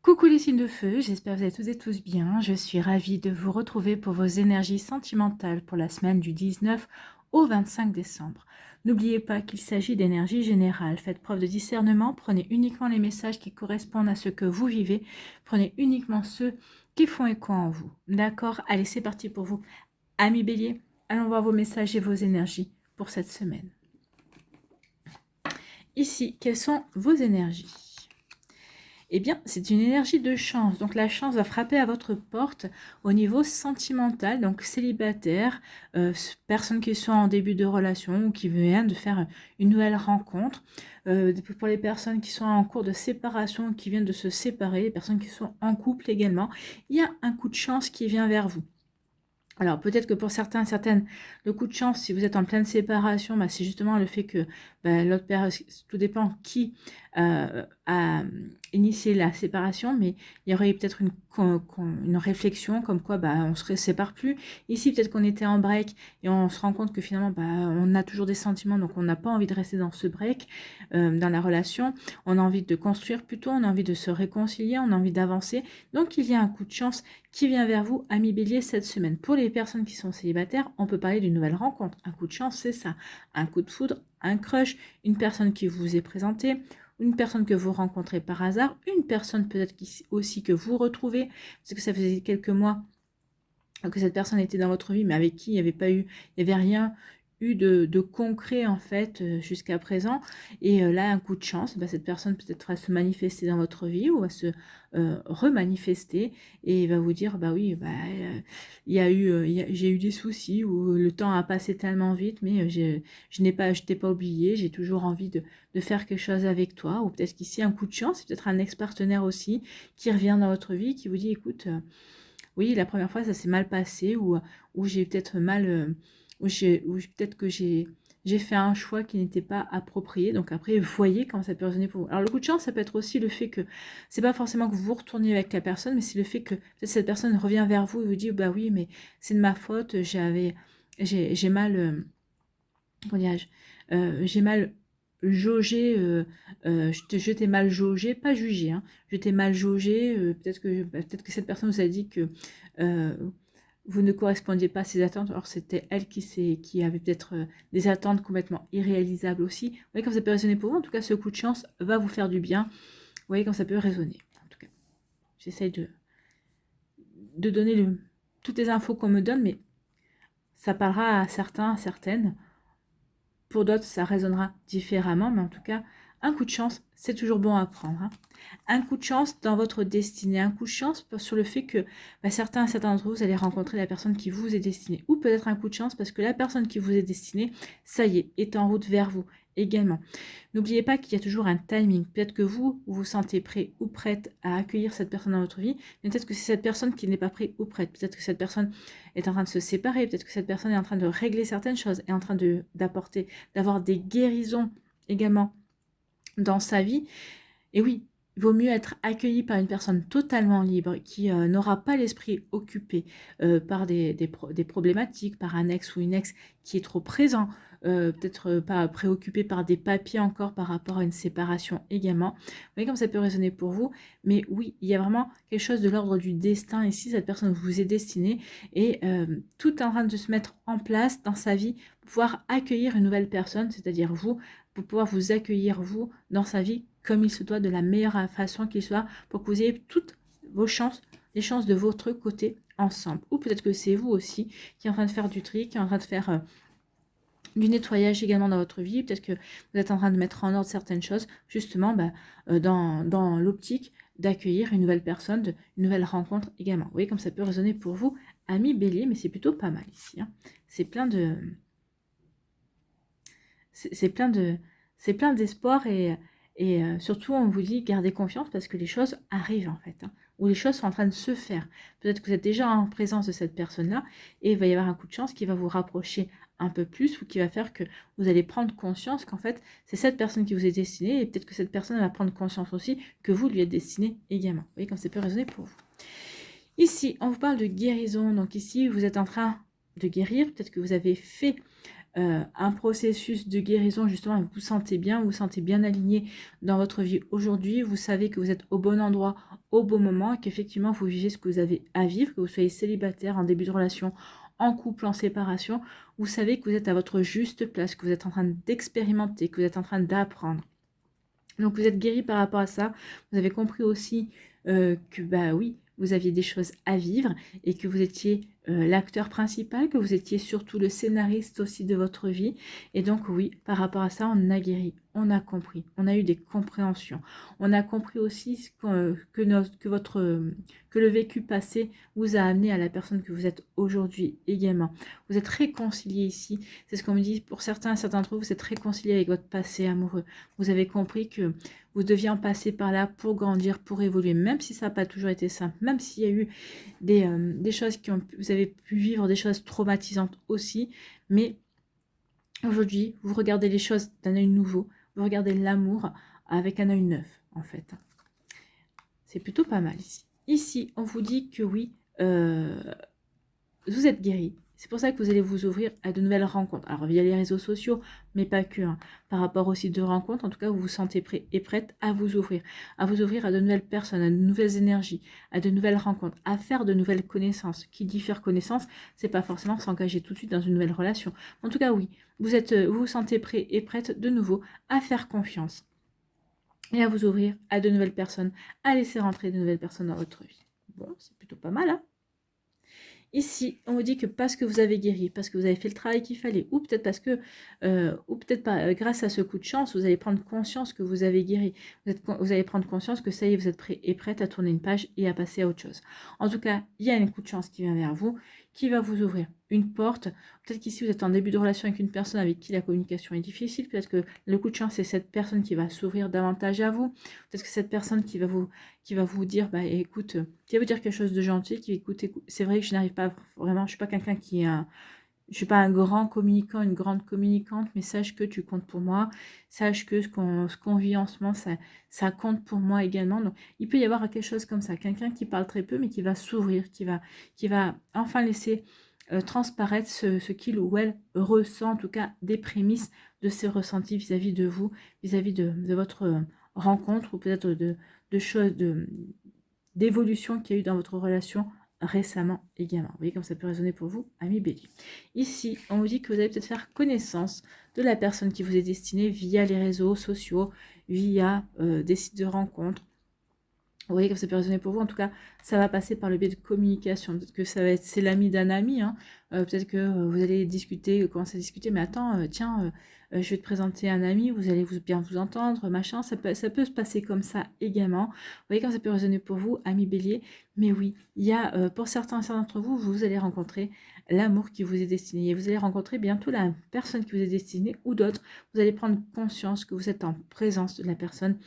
Coucou les signes de feu, j'espère que vous allez toutes et tous bien. Je suis ravie de vous retrouver pour vos énergies sentimentales pour la semaine du 19 au 25 décembre. N'oubliez pas qu'il s'agit d'énergie générale. Faites preuve de discernement, prenez uniquement les messages qui correspondent à ce que vous vivez. Prenez uniquement ceux qui font écho en vous. D'accord? Allez, c'est parti pour vous. Amis Bélier, allons voir vos messages et vos énergies pour cette semaine. Ici, quelles sont vos énergies? Eh bien, c'est une énergie de chance. Donc, la chance va frapper à votre porte au niveau sentimental. Donc, célibataire, personnes qui sont en début de relation ou qui viennent de faire une nouvelle rencontre. Pour les personnes qui sont en cours de séparation, qui viennent de se séparer, les personnes qui sont en couple également, il y a un coup de chance qui vient vers vous. Alors, peut-être que pour certains, certaines, le coup de chance, si vous êtes en pleine séparation, c'est justement le fait que l'autre personne, tout dépend qui a initié la séparation, mais il y aurait peut-être une réflexion comme quoi on ne se sépare plus. Ici, peut-être qu'on était en break et on se rend compte que finalement, on a toujours des sentiments, donc on n'a pas envie de rester dans ce break, dans la relation. On a envie de construire plutôt, on a envie de se réconcilier, on a envie d'avancer. Donc, il y a un coup de chance qui vient vers vous, amis Bélier, cette semaine. Pour les personnes qui sont célibataires, on peut parler d'une nouvelle rencontre. Un coup de chance, c'est ça. Un coup de foudre, un crush, une personne qui vous est présentée, une personne que vous rencontrez par hasard, une personne peut-être aussi que vous retrouvez, parce que ça faisait quelques mois que cette personne était dans votre vie, mais avec qui il n'y avait rien eu de concret en fait jusqu'à présent. Et là, un coup de chance, cette personne peut-être va se manifester dans votre vie ou va se remanifester et va vous dire oui, j'ai eu des soucis ou le temps a passé tellement vite, mais je t'ai pas oublié, j'ai toujours envie de faire quelque chose avec toi. Ou peut-être qu'ici, un coup de chance, c'est peut-être un ex-partenaire aussi qui revient dans votre vie, qui vous dit écoute, oui, la première fois, ça s'est mal passé, ou j'ai peut-être mal, peut-être que j'ai fait un choix qui n'était pas approprié. Donc après, voyez comment ça peut résonner pour vous. Alors le coup de chance, ça peut être aussi le fait que c'est pas forcément que vous retourniez avec la personne, mais c'est le fait que peut-être cette personne revient vers vous et vous dit oui, mais c'est de ma faute, j'ai mal, comment dirais-je, j'ai mal jaugé, je t'ai mal jaugé, pas jugé, hein, je t'ai mal jaugé, peut-être que cette personne vous a dit que vous ne correspondiez pas à ses attentes, alors c'était elle qui avait peut-être des attentes complètement irréalisables aussi. Vous voyez comme ça peut résonner pour vous, en tout cas ce coup de chance va vous faire du bien, vous voyez comme ça peut résonner. En tout cas, j'essaye de donner toutes les infos qu'on me donne, mais ça parlera à certains, à certaines. Pour d'autres, ça résonnera différemment, mais en tout cas, un coup de chance, c'est toujours bon à prendre. Hein. Un coup de chance dans votre destinée, un coup de chance sur le fait que certains d'entre vous, allez rencontrer la personne qui vous est destinée. Ou peut-être un coup de chance parce que la personne qui vous est destinée, ça y est en route vers vous également. N'oubliez pas qu'il y a toujours un timing. Peut-être que vous vous sentez prêt ou prête à accueillir cette personne dans votre vie, mais peut-être que c'est cette personne qui n'est pas prête ou prête. Peut-être que cette personne est en train de se séparer, peut-être que cette personne est en train de régler certaines choses, est en train d'avoir des guérisons également dans sa vie. Et oui, il vaut mieux être accueilli par une personne totalement libre qui n'aura pas l'esprit occupé par des problématiques, par un ex ou une ex qui est trop présent, peut-être pas préoccupé par des papiers encore par rapport à une séparation également. Vous voyez comme ça peut résonner pour vous, mais oui, il y a vraiment quelque chose de l'ordre du destin ici, cette personne vous est destinée et tout est en train de se mettre en place dans sa vie pour pouvoir accueillir une nouvelle personne, c'est-à-dire vous, pour pouvoir vous accueillir vous dans sa vie comme il se doit, de la meilleure façon qu'il soit, pour que vous ayez toutes vos chances, les chances de votre côté ensemble. Ou peut-être que c'est vous aussi qui est en train de faire du tri, qui est en train de faire du nettoyage également dans votre vie. Peut-être que vous êtes en train de mettre en ordre certaines choses, justement dans l'optique d'accueillir une nouvelle personne, une nouvelle rencontre également. Vous voyez comme ça peut résonner pour vous, amis Bélier, mais c'est plutôt pas mal ici. Hein. C'est plein de... C'est plein d'espoir et surtout on vous dit gardez confiance parce que les choses arrivent en fait, hein, ou les choses sont en train de se faire. Peut-être que vous êtes déjà en présence de cette personne-là et il va y avoir un coup de chance qui va vous rapprocher un peu plus ou qui va faire que vous allez prendre conscience qu'en fait c'est cette personne qui vous est destinée et peut-être que cette personne va prendre conscience aussi que vous lui êtes destiné également. Vous voyez comme ça peut résonner pour vous. Ici, on vous parle de guérison. Donc ici, vous êtes en train de guérir. Peut-être que vous avez fait un processus de guérison, justement, vous vous sentez bien, vous vous sentez bien aligné dans votre vie aujourd'hui, vous savez que vous êtes au bon endroit, au bon moment, et qu'effectivement, vous vivez ce que vous avez à vivre, que vous soyez célibataire, en début de relation, en couple, en séparation, vous savez que vous êtes à votre juste place, que vous êtes en train d'expérimenter, que vous êtes en train d'apprendre. Donc vous êtes guéri par rapport à ça. Vous avez compris aussi que bah oui, vous aviez des choses à vivre et que vous étiez l'acteur principal, que vous étiez surtout le scénariste aussi de votre vie. Et donc oui, par rapport à ça, on a guéri, on a compris, on a eu des compréhensions. On a compris aussi que le vécu passé vous a amené à la personne que vous êtes aujourd'hui également. Vous êtes réconcilié ici. C'est ce qu'on me dit pour certains d'entre vous, vous êtes réconcilié avec votre passé amoureux. Vous avez compris que vous deviez en passer par là pour grandir, pour évoluer, même si ça n'a pas toujours été simple, même s'il y a eu des choses vous avez pu vivre, des choses traumatisantes aussi, mais aujourd'hui, vous regardez les choses d'un œil nouveau, vous regardez l'amour avec un œil neuf, en fait. C'est plutôt pas mal ici. Ici, on vous dit que oui, vous êtes guéri. C'est pour ça que vous allez vous ouvrir à de nouvelles rencontres. Alors via les réseaux sociaux, mais pas que. Hein. Par rapport aux sites de rencontres, en tout cas, vous vous sentez prêt et prête à vous ouvrir. À vous ouvrir à de nouvelles personnes, à de nouvelles énergies, à de nouvelles rencontres, à faire de nouvelles connaissances. Qui dit faire connaissance, c'est pas forcément s'engager tout de suite dans une nouvelle relation. En tout cas, oui, vous vous sentez prêt et prête de nouveau à faire confiance et à vous ouvrir à de nouvelles personnes, à laisser rentrer de nouvelles personnes dans votre vie. Bon, c'est plutôt pas mal, hein. Ici, on vous dit que parce que vous avez guéri, parce que vous avez fait le travail qu'il fallait, ou peut-être parce que, ou peut-être pas, grâce à ce coup de chance, vous allez prendre conscience que vous avez guéri. Vous allez prendre conscience que ça y est, vous êtes prêt et prête à tourner une page et à passer à autre chose. En tout cas, il y a un coup de chance qui vient vers vous, qui va vous ouvrir une porte. Peut-être qu'ici, vous êtes en début de relation avec une personne avec qui la communication est difficile. Peut-être que le coup de chance, c'est cette personne qui va s'ouvrir davantage à vous. Peut-être que cette personne qui va vous dire, bah écoute, qui va vous dire quelque chose de gentil, qui écoute, c'est vrai que je n'arrive pas vraiment, je suis pas quelqu'un je suis pas un grand communicant, une grande communicante, mais sache que tu comptes pour moi, sache que ce qu'on vit en ce moment, ça compte pour moi également. Donc, il peut y avoir quelque chose comme ça, quelqu'un qui parle très peu, mais qui va s'ouvrir, qui va enfin laisser transparaître ce qu'il ou elle ressent, en tout cas des prémices de ses ressentis vis-à-vis de vous, vis-à-vis de votre rencontre, ou peut-être de choses, d'évolution qu'il y a eu dans votre relation récemment également. Vous voyez comme ça peut résonner pour vous, ami Bélier. Ici, on vous dit que vous allez peut-être faire connaissance de la personne qui vous est destinée via les réseaux sociaux, via des sites de rencontres. Vous voyez comme ça peut résonner pour vous. En tout cas, ça va passer par le biais de communication. Peut-être que c'est l'ami d'un ami. Hein. Peut-être que vous allez discuter, commencer à discuter. Mais attends, tiens, je vais te présenter un ami. Vous allez bien vous entendre, machin. Ça peut se passer comme ça également. Vous voyez comme ça peut résonner pour vous, ami Bélier. Mais oui, il y a pour certains d'entre vous, vous allez rencontrer l'amour qui vous est destiné. Et vous allez rencontrer bientôt la personne qui vous est destinée ou d'autres. Vous allez prendre conscience que vous êtes en présence de la personne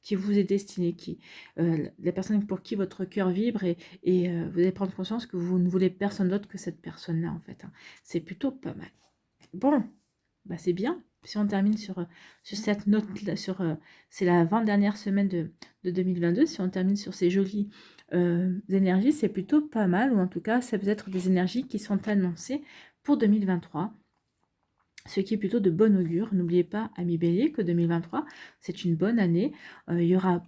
qui vous est destinée, la personne pour qui votre cœur vibre et vous allez prendre conscience que vous ne voulez personne d'autre que cette personne-là en fait. Hein. C'est plutôt pas mal. Bon, bah c'est bien. Si on termine sur cette note-là, c'est la 20e semaine de 2022, si on termine sur ces jolies énergies, c'est plutôt pas mal, ou en tout cas, ça peut être des énergies qui sont annoncées pour 2023. Ce qui est plutôt de bon augure. N'oubliez pas, amis Bélier, que 2023, c'est une bonne année. Il y aura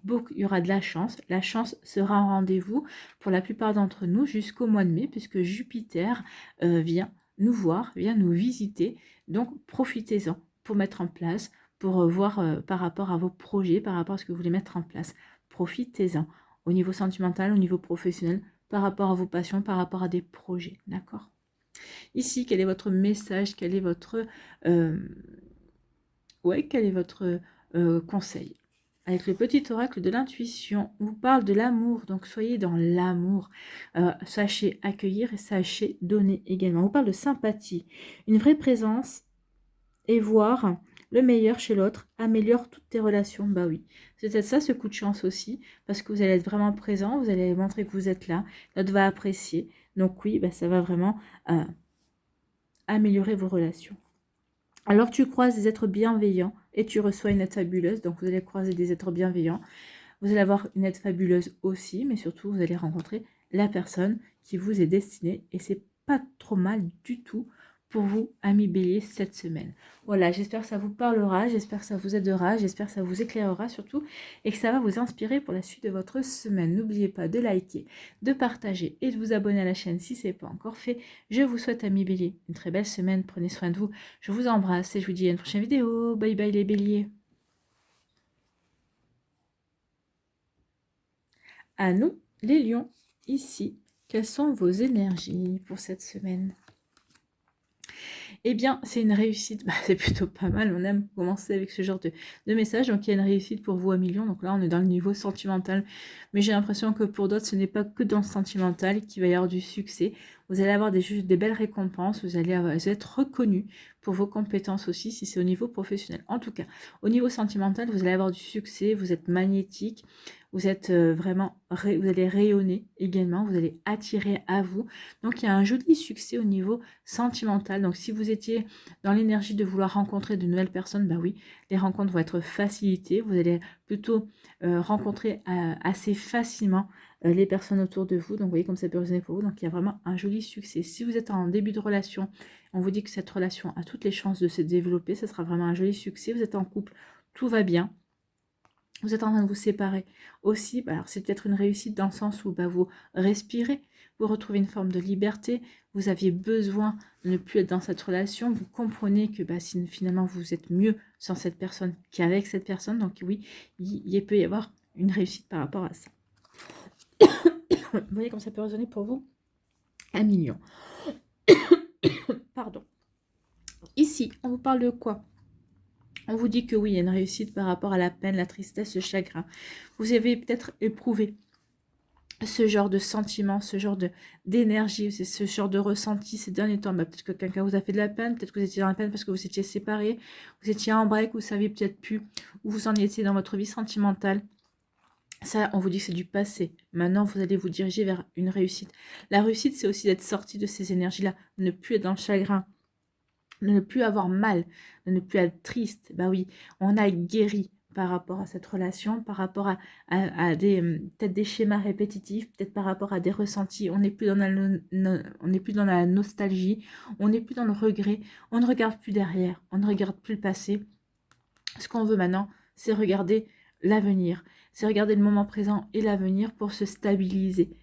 de la chance. La chance sera en rendez-vous pour la plupart d'entre nous jusqu'au mois de mai, puisque Jupiter vient nous voir, vient nous visiter. Donc, profitez-en pour mettre en place, pour voir par rapport à vos projets, par rapport à ce que vous voulez mettre en place. Profitez-en au niveau sentimental, au niveau professionnel, par rapport à vos passions, par rapport à des projets. D'accord ? Ici, quel est votre message? Quel est votre, quel est votre conseil? Avec le petit oracle de l'intuition, on vous parle de l'amour, donc soyez dans l'amour. Sachez accueillir et sachez donner également. On vous parle de sympathie, une vraie présence et voir le meilleur chez l'autre améliore toutes tes relations. Bah oui, c'est peut-être ça ce coup de chance aussi, parce que vous allez être vraiment présent, vous allez montrer que vous êtes là, l'autre va apprécier. Donc oui, bah, ça va vraiment améliorer vos relations. Alors tu croises des êtres bienveillants et tu reçois une aide fabuleuse. Donc vous allez croiser des êtres bienveillants. Vous allez avoir une aide fabuleuse aussi, mais surtout vous allez rencontrer la personne qui vous est destinée. Et c'est pas trop mal du tout pour vous, amis Bélier, cette semaine. Voilà, j'espère que ça vous parlera, j'espère que ça vous aidera, j'espère que ça vous éclairera surtout et que ça va vous inspirer pour la suite de votre semaine. N'oubliez pas de liker, de partager et de vous abonner à la chaîne si ce n'est pas encore fait. Je vous souhaite, amis Bélier, une très belle semaine. Prenez soin de vous. Je vous embrasse et je vous dis à une prochaine vidéo. Bye bye les Béliers. À nous, les lions, ici, quelles sont vos énergies pour cette semaine? Eh bien, c'est une réussite, c'est plutôt pas mal, on aime commencer avec ce genre de message, donc il y a une réussite pour vous à millions, donc là on est dans le niveau sentimental, mais j'ai l'impression que pour d'autres ce n'est pas que dans le sentimental qu'il va y avoir du succès, vous allez avoir des belles récompenses, vous allez être reconnu pour vos compétences aussi, si c'est au niveau professionnel. En tout cas, au niveau sentimental, vous allez avoir du succès, vous êtes magnétique, vous êtes vraiment, vous allez rayonner également, vous allez attirer à vous. Donc, il y a un joli succès au niveau sentimental. Donc, si vous étiez dans l'énergie de vouloir rencontrer de nouvelles personnes, bah oui, les rencontres vont être facilitées. Vous allez plutôt rencontrer assez facilement les personnes autour de vous. Donc, vous voyez comme ça peut résonner pour vous. Donc, il y a vraiment un joli succès. Si vous êtes en début de relation, on vous dit que cette relation a toutes les chances de se développer. Ce sera vraiment un joli succès. Vous êtes en couple, tout va bien. Vous êtes en train de vous séparer aussi, alors c'est peut-être une réussite dans le sens où vous respirez, vous retrouvez une forme de liberté, vous aviez besoin de ne plus être dans cette relation, vous comprenez que si finalement vous êtes mieux sans cette personne qu'avec cette personne, donc oui, il peut y avoir une réussite par rapport à ça. Vous voyez comme ça peut résonner pour vous? 1 million. Pardon. Ici, on vous parle de quoi? On vous dit que oui, il y a une réussite par rapport à la peine, la tristesse, le chagrin. Vous avez peut-être éprouvé ce genre de sentiment, ce genre d'énergie, ce genre de ressenti ces derniers temps. Peut-être que quelqu'un vous a fait de la peine, peut-être que vous étiez dans la peine parce que vous étiez séparés, vous étiez en break, vous saviez peut-être plus où vous en étiez dans votre vie sentimentale. Ça, on vous dit que c'est du passé. Maintenant, vous allez vous diriger vers une réussite. La réussite, c'est aussi d'être sorti de ces énergies-là, de ne plus être dans le chagrin, de ne plus avoir mal, de ne plus être triste. Oui, on a guéri par rapport à cette relation, par rapport à peut-être des schémas répétitifs, peut-être par rapport à des ressentis. On n'est plus dans la nostalgie, on n'est plus dans le regret, on ne regarde plus derrière, on ne regarde plus le passé. Ce qu'on veut maintenant, c'est regarder l'avenir, c'est regarder le moment présent et l'avenir pour se stabiliser.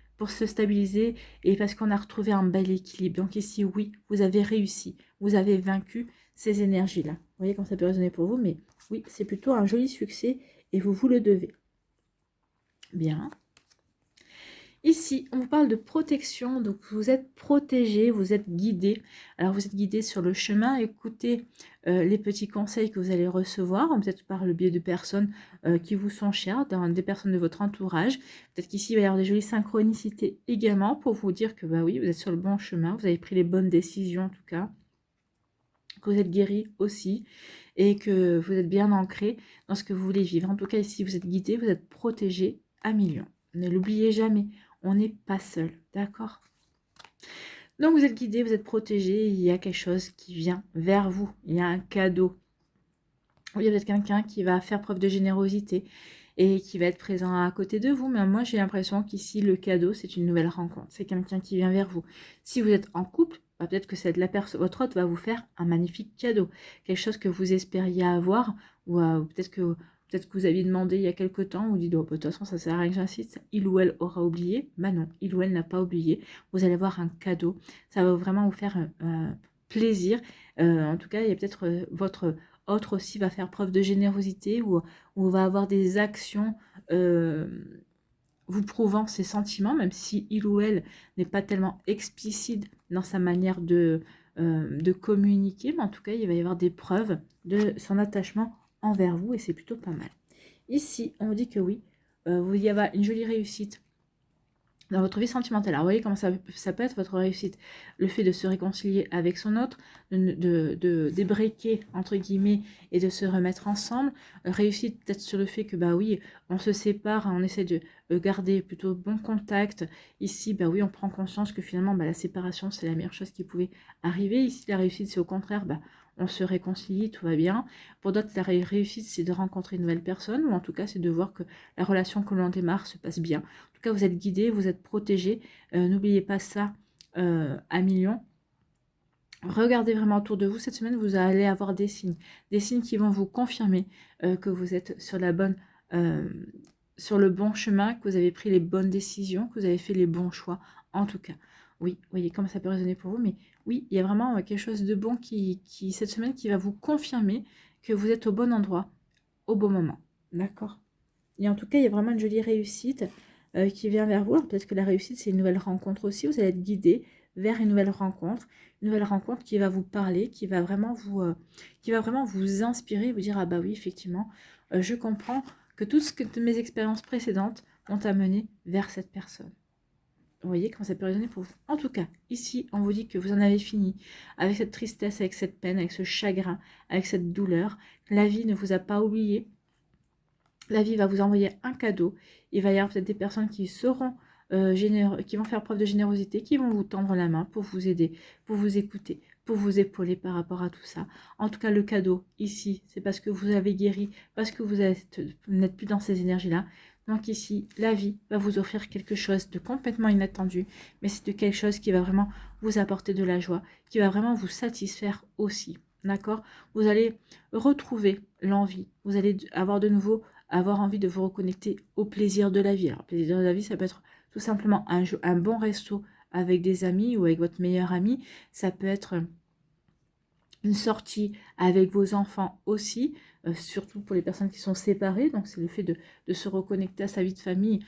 Et parce qu'on a retrouvé un bel équilibre. Donc ici, oui, vous avez réussi, vous avez vaincu ces énergies-là. Vous voyez comme ça peut résonner pour vous, mais oui, c'est plutôt un joli succès et vous le devez. Bien. Ici, on vous parle de protection, donc vous êtes protégé, vous êtes guidé. Alors, vous êtes guidé sur le chemin, écoutez les petits conseils que vous allez recevoir, peut-être par le biais de personnes qui vous sont chères, des personnes de votre entourage. Peut-être qu'ici, il va y avoir des jolies synchronicités également pour vous dire que, oui, vous êtes sur le bon chemin, vous avez pris les bonnes décisions en tout cas, que vous êtes guéri aussi et que vous êtes bien ancré dans ce que vous voulez vivre. En tout cas, ici, vous êtes guidé, vous êtes protégé à millions. Ne l'oubliez jamais. On n'est pas seul, d'accord? Donc vous êtes guidé, vous êtes protégé, il y a quelque chose qui vient vers vous, il y a un cadeau. Oui, il y a peut-être quelqu'un qui va faire preuve de générosité et qui va être présent à côté de vous, mais moi j'ai l'impression qu'ici le cadeau c'est une nouvelle rencontre, c'est quelqu'un qui vient vers vous. Si vous êtes en couple, peut-être que votre hôte va vous faire un magnifique cadeau, quelque chose que vous espériez avoir, ou peut-être que vous aviez demandé il y a quelque temps, vous dites, de toute façon, ça sert à rien que j'insiste, il ou elle aura oublié. Non, il ou elle n'a pas oublié. Vous allez avoir un cadeau. Ça va vraiment vous faire plaisir. En tout cas, il y a peut-être votre hôte aussi va faire preuve de générosité ou va avoir des actions vous prouvant ses sentiments, même si il ou elle n'est pas tellement explicite dans sa manière de communiquer, mais en tout cas, il va y avoir des preuves de son attachement envers vous et c'est plutôt pas mal. Ici, on dit que oui, il y a une jolie réussite dans votre vie sentimentale. Alors, vous voyez comment ça peut être votre réussite. Le fait de se réconcilier avec son autre, de débreaker, entre guillemets, et de se remettre ensemble. Réussite peut-être sur le fait que, oui, on se sépare, on essaie de garder plutôt bon contact. Ici, oui, on prend conscience que finalement, la séparation, c'est la meilleure chose qui pouvait arriver. Ici, la réussite, c'est au contraire, on se réconcilie, tout va bien. Pour d'autres, la réussite, c'est de rencontrer une nouvelle personne, ou en tout cas, c'est de voir que la relation que l'on démarre se passe bien. En tout cas, vous êtes guidé, vous êtes protégé. N'oubliez pas ça à millions. Regardez vraiment autour de vous. Cette semaine, vous allez avoir des signes qui vont vous confirmer que vous êtes euh, sur le bon chemin, que vous avez pris les bonnes décisions, que vous avez fait les bons choix. En tout cas, oui, vous voyez comment ça peut résonner pour vous, mais oui, il y a vraiment quelque chose de bon cette semaine qui va vous confirmer que vous êtes au bon endroit, au bon moment. D'accord? Et en tout cas, il y a vraiment une jolie réussite qui vient vers vous. Alors peut-être que la réussite, c'est une nouvelle rencontre aussi. Vous allez être guidé vers une nouvelle rencontre qui va vous parler, qui va vraiment vous inspirer, vous dire, ah bah oui, effectivement, je comprends que mes expériences précédentes m'ont amené vers cette personne. Vous voyez comment ça peut résonner pour vous. En tout cas, ici, on vous dit que vous en avez fini avec cette tristesse, avec cette peine, avec ce chagrin, avec cette douleur. La vie ne vous a pas oublié. La vie va vous envoyer un cadeau. Il va y avoir peut-être des personnes qui seront qui vont faire preuve de générosité, qui vont vous tendre la main pour vous aider, pour vous écouter, pour vous épauler par rapport à tout ça. En tout cas, le cadeau, ici, c'est parce que vous avez guéri, parce que vous n'êtes plus dans ces énergies-là. Donc ici, la vie va vous offrir quelque chose de complètement inattendu, mais c'est de quelque chose qui va vraiment vous apporter de la joie, qui va vraiment vous satisfaire aussi. D'accord? Vous allez retrouver l'envie, vous allez avoir envie de vous reconnecter au plaisir de la vie. Alors, le plaisir de la vie, ça peut être tout simplement un bon resto avec des amis ou avec votre meilleur ami. Ça peut être une sortie avec vos enfants aussi, surtout pour les personnes qui sont séparées. Donc, c'est le fait de se reconnecter à sa vie de famille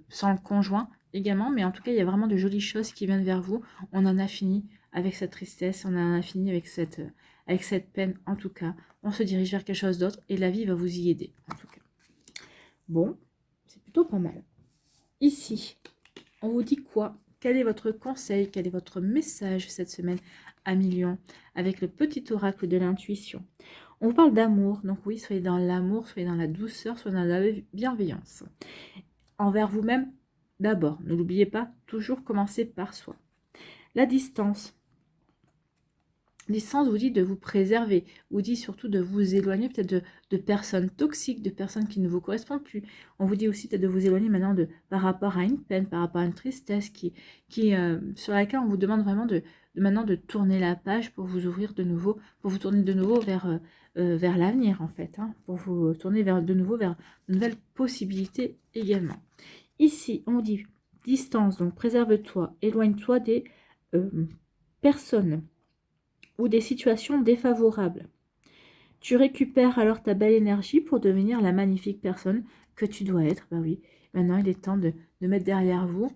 sans le conjoint également. Mais en tout cas, il y a vraiment de jolies choses qui viennent vers vous. On en a fini avec cette tristesse, on en a fini avec cette peine. En tout cas, on se dirige vers quelque chose d'autre et la vie va vous y aider. En tout cas. Bon, c'est plutôt pas mal. Ici, on vous dit quoi? Quel est votre conseil? Quel est votre message cette semaine à Million avec le petit oracle de l'intuition? On vous parle d'amour, donc oui, soyez dans l'amour, soyez dans la douceur, soyez dans la bienveillance. Envers vous-même, d'abord, ne l'oubliez pas, toujours commencer par soi. La distance. Distance vous dit de vous préserver, vous dit surtout de vous éloigner peut-être de personnes toxiques, de personnes qui ne vous correspondent plus. On vous dit aussi peut-être de vous éloigner maintenant par rapport à une peine, par rapport à une tristesse sur laquelle on vous demande vraiment maintenant de tourner la page pour vous ouvrir de nouveau, pour vous tourner de nouveau vers l'avenir en fait, hein, pour vous tourner de nouveau vers de nouvelles possibilités également. Ici, on dit distance, donc préserve-toi, éloigne-toi des personnes ou des situations défavorables. Tu récupères alors ta belle énergie pour devenir la magnifique personne que tu dois être. Bah oui, maintenant il est temps de mettre derrière vous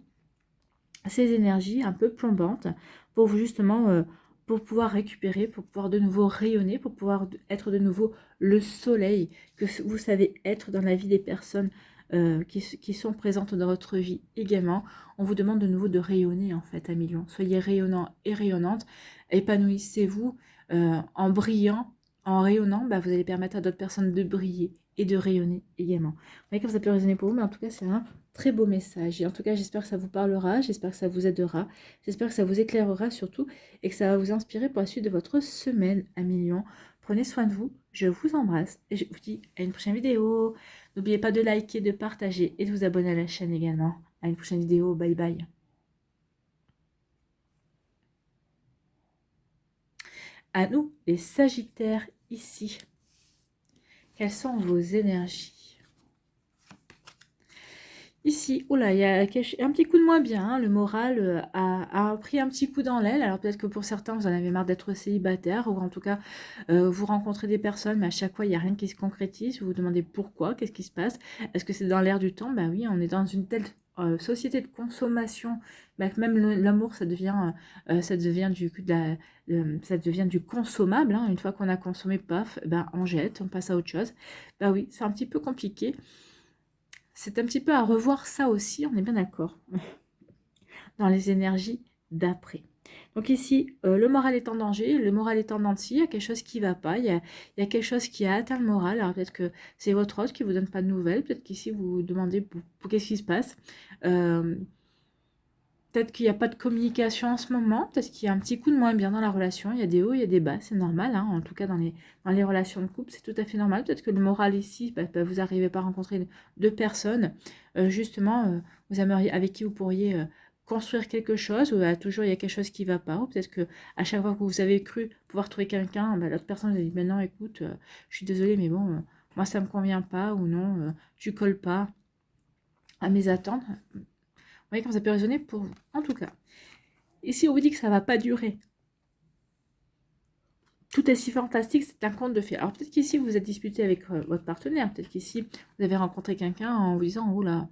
ces énergies un peu plombantes pour vous justement, pour pouvoir récupérer, pour pouvoir de nouveau rayonner, pour pouvoir être de nouveau le soleil que vous savez être dans la vie des personnes qui sont présentes dans votre vie également. On vous demande de nouveau de rayonner en fait à millions. Soyez rayonnant et rayonnante. Épanouissez-vous en brillant, en rayonnant. Bah, vous allez permettre à d'autres personnes de briller et de rayonner également. Vous voyez comme ça peut résonner pour vous, mais en tout cas c'est un très beau message. Et en tout cas j'espère que ça vous parlera, j'espère que ça vous aidera, j'espère que ça vous éclairera surtout et que ça va vous inspirer pour la suite de votre semaine à millions. Prenez soin de vous, je vous embrasse et je vous dis à une prochaine vidéo. N'oubliez pas de liker, de partager et de vous abonner à la chaîne également. À une prochaine vidéo, bye bye. À nous, les Sagittaires, ici. Quelles sont vos énergies? Ici, oula, il y a un petit coup de moins bien, hein. Le moral a pris un petit coup dans l'aile. Alors peut-être que pour certains, vous en avez marre d'être célibataire, ou en tout cas, vous rencontrez des personnes, mais à chaque fois, il n'y a rien qui se concrétise. Vous vous demandez pourquoi, qu'est-ce qui se passe? Est-ce que c'est dans l'air du temps? Ben oui, on est dans une telle société de consommation, bah, que même l'amour, ça devient ça devient du consommable, hein. Une fois qu'on a consommé, paf, ben, on jette, on passe à autre chose. Ben oui, c'est un petit peu compliqué. C'est un petit peu à revoir ça aussi, on est bien d'accord, dans les énergies d'après. Donc ici, le moral est en danger, le moral est en dents de scie, il y a quelque chose qui ne va pas, il y a quelque chose qui a atteint le moral. Alors peut-être que c'est votre hôte qui ne vous donne pas de nouvelles, peut-être qu'ici vous vous demandez pour qu'est-ce qui se passe. Peut-être qu'il n'y a pas de communication en ce moment, peut-être qu'il y a un petit coup de moins bien dans la relation, il y a des hauts, il y a des bas, c'est normal, hein. En tout cas dans les relations de couple, c'est tout à fait normal. Peut-être que le moral ici, vous n'arrivez pas à rencontrer deux personnes, justement, vous aimeriez, avec qui vous pourriez construire quelque chose, ou toujours il y a quelque chose qui ne va pas, ou peut-être que à chaque fois que vous avez cru pouvoir trouver quelqu'un, l'autre personne vous a dit, ben non, écoute, je suis désolée, mais bon, moi ça me convient pas, ou non, tu colles pas à mes attentes. Vous voyez comment ça peut résonner pour vous. En tout cas, ici on vous dit que ça va pas durer. Tout est si fantastique, c'est un conte de fées. Alors peut-être qu'ici vous êtes disputé avec votre partenaire, peut-être qu'ici vous avez rencontré quelqu'un en vous disant, oh là,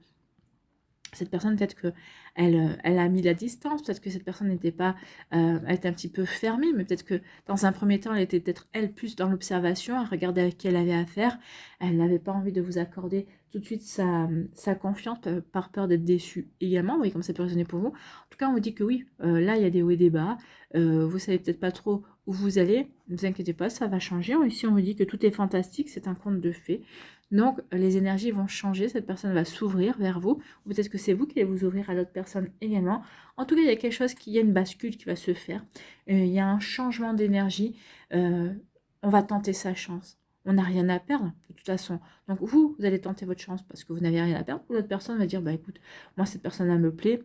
cette personne, peut-être que elle a mis la distance, peut-être que cette personne n'était pas, elle était un petit peu fermée, mais peut-être que dans un premier temps, elle était peut-être elle plus dans l'observation, elle regardait avec qui elle avait affaire, elle n'avait pas envie de vous accorder tout de suite sa confiance par peur d'être déçue également. Vous voyez comme ça peut résonner pour vous. En tout cas, on vous dit que oui, là il y a des hauts et des bas, vous savez peut-être pas trop où vous allez, ne vous inquiétez pas, ça va changer. Ici, on vous dit que tout est fantastique, c'est un conte de fées. Donc, les énergies vont changer, cette personne va s'ouvrir vers vous, ou peut-être que c'est vous qui allez vous ouvrir à l'autre personne également. En tout cas, il y a quelque chose, il y a une bascule qui va se faire. Il y a un changement d'énergie. On va tenter sa chance. On n'a rien à perdre, de toute façon. Donc, vous allez tenter votre chance parce que vous n'avez rien à perdre. Ou l'autre personne va dire, bah écoute, moi, cette personne-là me plaît.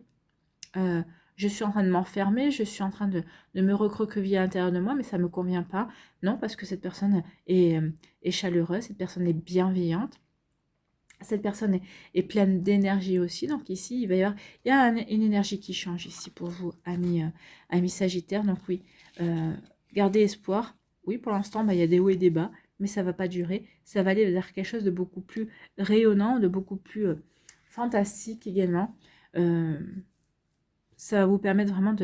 Je suis en train de m'enfermer, je suis en train de me recroqueviller à l'intérieur de moi, mais ça ne me convient pas. Non, parce que cette personne est chaleureuse, cette personne est bienveillante, cette personne est pleine d'énergie aussi. Donc ici, il y a une énergie qui change ici pour vous, amis Sagittaire. Donc oui, gardez espoir. Oui, pour l'instant, il y a des hauts et des bas, mais ça ne va pas durer. Ça va aller vers quelque chose de beaucoup plus rayonnant, de beaucoup plus fantastique également. Ça va vous permettre vraiment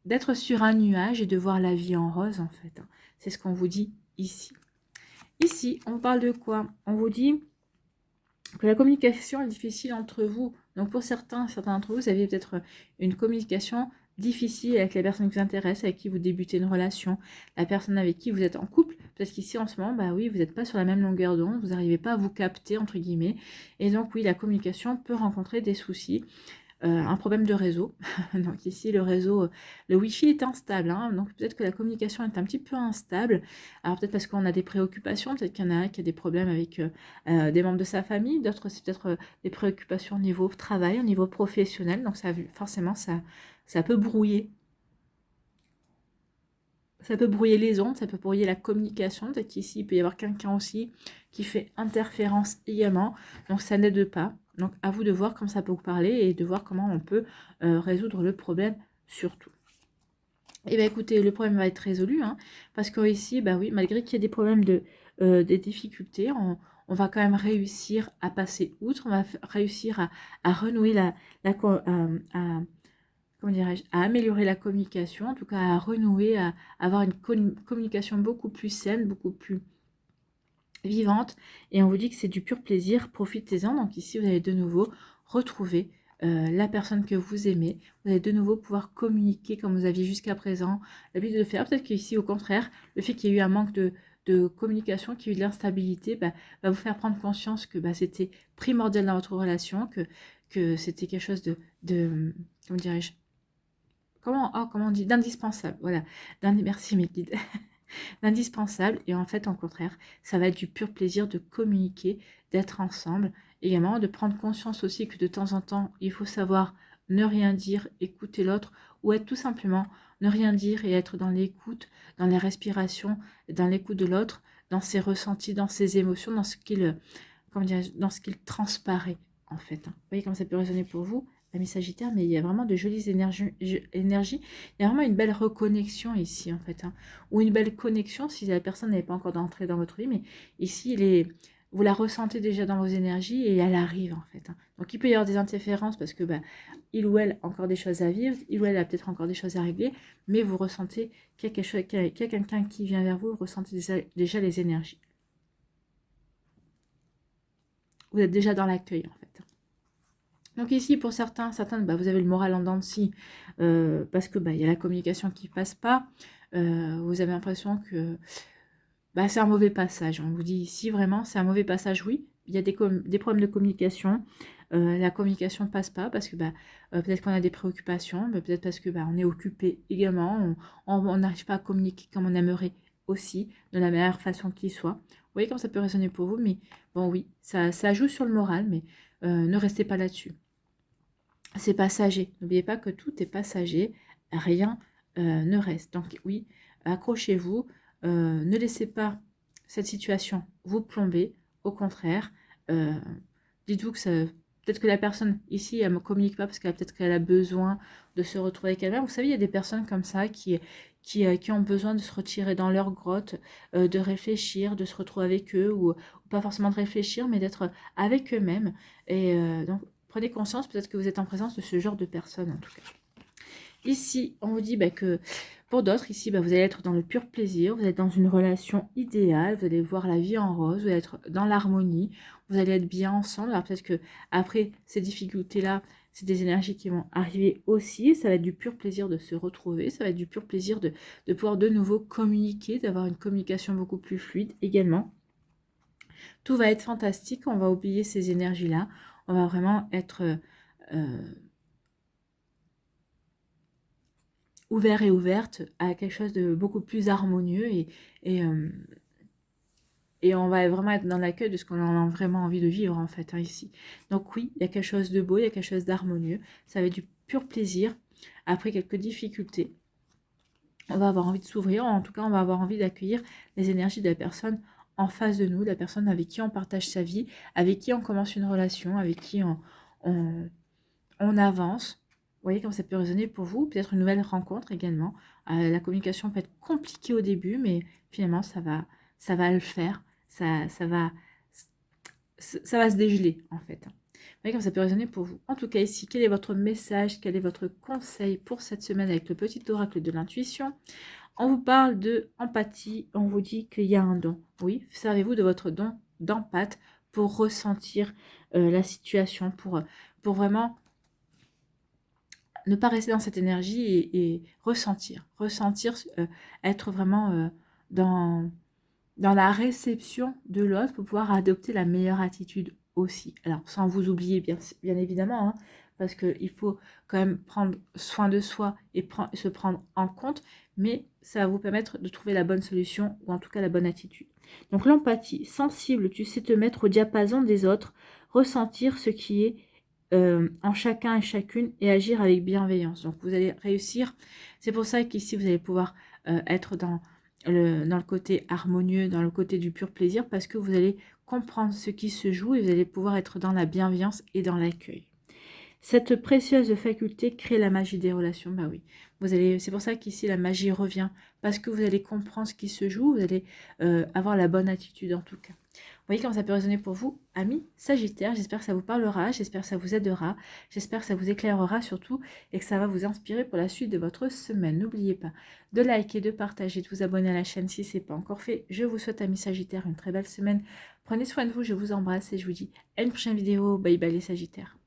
d'être sur un nuage et de voir la vie en rose, en fait. C'est ce qu'on vous dit ici. Ici, on parle de quoi? On vous dit que la communication est difficile entre vous. Donc, pour certains d'entre vous, vous avez peut-être une communication difficile avec la personne qui vous intéresse, avec qui vous débutez une relation, la personne avec qui vous êtes en couple. Parce qu'ici, en ce moment, oui, vous n'êtes pas sur la même longueur d'onde, vous n'arrivez pas à vous capter, entre guillemets. Et donc, oui, la communication peut rencontrer des soucis. Un problème de réseau. Donc ici, le réseau, le Wi-Fi est instable. Donc peut-être que la communication est un petit peu instable. Alors peut-être parce qu'on a des préoccupations. Peut-être qu'il y en a un qui a des problèmes avec des membres de sa famille. D'autres, c'est peut-être des préoccupations au niveau travail, au niveau professionnel. Donc ça, forcément, ça peut brouiller. Ça peut brouiller les ondes, ça peut brouiller la communication. Peut-être qu'ici, il peut y avoir quelqu'un aussi qui fait interférence également. Donc ça n'aide pas. Donc à vous de voir comment ça peut vous parler et de voir comment on peut résoudre le problème surtout. Et bien écoutez, le problème va être résolu, parce que ici, oui, malgré qu'il y ait des problèmes des difficultés, on va quand même réussir à passer outre, on va réussir à renouer comment dirais-je, à améliorer la communication, en tout cas à renouer, à avoir une communication beaucoup plus saine, beaucoup plus vivante. Et on vous dit que c'est du pur plaisir, profitez-en. Donc ici, vous allez de nouveau retrouver la personne que vous aimez. Vous allez de nouveau pouvoir communiquer comme vous aviez jusqu'à présent l'habitude de faire. Peut-être qu'ici, au contraire, le fait qu'il y ait eu un manque de communication, qu'il y ait eu de l'instabilité, va vous faire prendre conscience que c'était primordial dans votre relation, que c'était quelque chose de comment dirais-je, comment on dit, d'indispensable, voilà, merci mes guides, d'indispensable. Et en fait, en contraire, ça va être du pur plaisir de communiquer, d'être ensemble, également de prendre conscience aussi que de temps en temps, il faut savoir ne rien dire, écouter l'autre, ou être tout simplement ne rien dire et être dans l'écoute, dans les respirations, dans l'écoute de l'autre, dans ses ressentis, dans ses émotions, dans ce qu'il, dans ce qu'il transparaît en fait. Vous voyez comment ça peut résonner pour vous, amis Sagittaire, mais il y a vraiment de jolies énergies. Il y a vraiment une belle reconnexion ici, en fait. Ou une belle connexion si la personne n'est pas encore entrée dans votre vie. Mais ici, vous la ressentez déjà dans vos énergies et elle arrive, en fait. Donc, il peut y avoir des interférences parce que il ou elle a encore des choses à vivre. Il ou elle a peut-être encore des choses à régler. Mais vous ressentez qu'il y a quelqu'un qui vient vers vous. Vous ressentez déjà les énergies. Vous êtes déjà dans l'accueil, en fait. Donc ici, pour certains, vous avez le moral en dents de scie, parce que il y a la communication qui passe pas. Vous avez l'impression que c'est un mauvais passage. On vous dit ici, vraiment, c'est un mauvais passage, oui. Il y a des problèmes de communication. La communication ne passe pas parce que peut-être qu'on a des préoccupations, mais peut-être parce que on est occupé également. On n'arrive pas à communiquer comme on aimerait aussi, de la meilleure façon qui soit. Vous voyez comme ça peut résonner pour vous, mais bon, oui, ça joue sur le moral, mais ne restez pas là-dessus. c'est passager. N'oubliez pas que tout est passager, rien ne reste. Donc oui, accrochez-vous, ne laissez pas cette situation vous plomber. Au contraire, euh, dites-vous que ça, peut-être que la personne ici, elle ne me communique pas parce qu'elle peut-être qu'elle a besoin de se retrouver avec elle-même. Vous savez, il y a des personnes comme ça qui ont besoin de se retirer dans leur grotte, de réfléchir, de se retrouver avec eux, ou pas forcément de réfléchir, mais d'être avec eux-mêmes. Et donc, prenez conscience, peut-être que vous êtes en présence de ce genre de personnes, en tout cas. Ici, on vous dit que pour d'autres, ici, vous allez être dans le pur plaisir, vous êtes dans une relation idéale, vous allez voir la vie en rose, vous allez être dans l'harmonie, vous allez être bien ensemble. Alors peut-être que après ces difficultés-là, c'est des énergies qui vont arriver aussi. Ça va être du pur plaisir de se retrouver, ça va être du pur plaisir de pouvoir de nouveau communiquer, d'avoir une communication beaucoup plus fluide également. Tout va être fantastique, on va oublier ces énergies-là, on va vraiment être ouvert et ouverte à quelque chose de beaucoup plus harmonieux et, euh, et on va vraiment être dans l'accueil de ce qu'on a vraiment envie de vivre en fait ici. Donc oui, il y a quelque chose de beau, il y a quelque chose d'harmonieux, ça va être du pur plaisir. Après quelques difficultés, on va avoir envie de s'ouvrir, en tout cas on va avoir envie d'accueillir les énergies de la personne en face de nous, de la personne avec qui on partage sa vie, avec qui on commence une relation, avec qui on, on avance. Vous voyez comme ça peut résonner pour vous. Peut-être une nouvelle rencontre également. La communication peut être compliquée au début, mais finalement, ça va le faire. Ça va se dégeler, en fait. Vous voyez comme ça peut résonner pour vous. En tout cas, ici, quel est votre message? Quel est votre conseil pour cette semaine avec le petit oracle de l'intuition? On vous parle de empathie. On vous dit qu'il y a un don. Oui, servez-vous de votre don d'empathe pour ressentir la situation, pour vraiment ne pas rester dans cette énergie et ressentir, être vraiment dans la réception de l'autre pour pouvoir adopter la meilleure attitude aussi. Alors, sans vous oublier, bien évidemment, hein, parce qu'il faut quand même prendre soin de soi et se prendre en compte, mais ça va vous permettre de trouver la bonne solution ou en tout cas la bonne attitude. Donc, l'empathie, sensible, tu sais te mettre au diapason des autres, ressentir ce qui est en chacun et chacune et agir avec bienveillance. Donc vous allez réussir. C'est pour ça qu'ici vous allez pouvoir être dans le côté harmonieux, dans le côté du pur plaisir, parce que vous allez comprendre ce qui se joue et vous allez pouvoir être dans la bienveillance et dans l'accueil. Cette précieuse faculté crée la magie des relations. Bah oui, c'est pour ça qu'ici la magie revient, parce que vous allez comprendre ce qui se joue, vous allez avoir la bonne attitude en tout cas. Vous voyez comment ça peut résonner pour vous, amis Sagittaire. J'espère que ça vous parlera, j'espère que ça vous aidera, j'espère que ça vous éclairera surtout et que ça va vous inspirer pour la suite de votre semaine. N'oubliez pas de liker, de partager, de vous abonner à la chaîne si ce n'est pas encore fait. Je vous souhaite, amis Sagittaire, une très belle semaine. Prenez soin de vous, je vous embrasse et je vous dis à une prochaine vidéo. Bye bye les Sagittaires.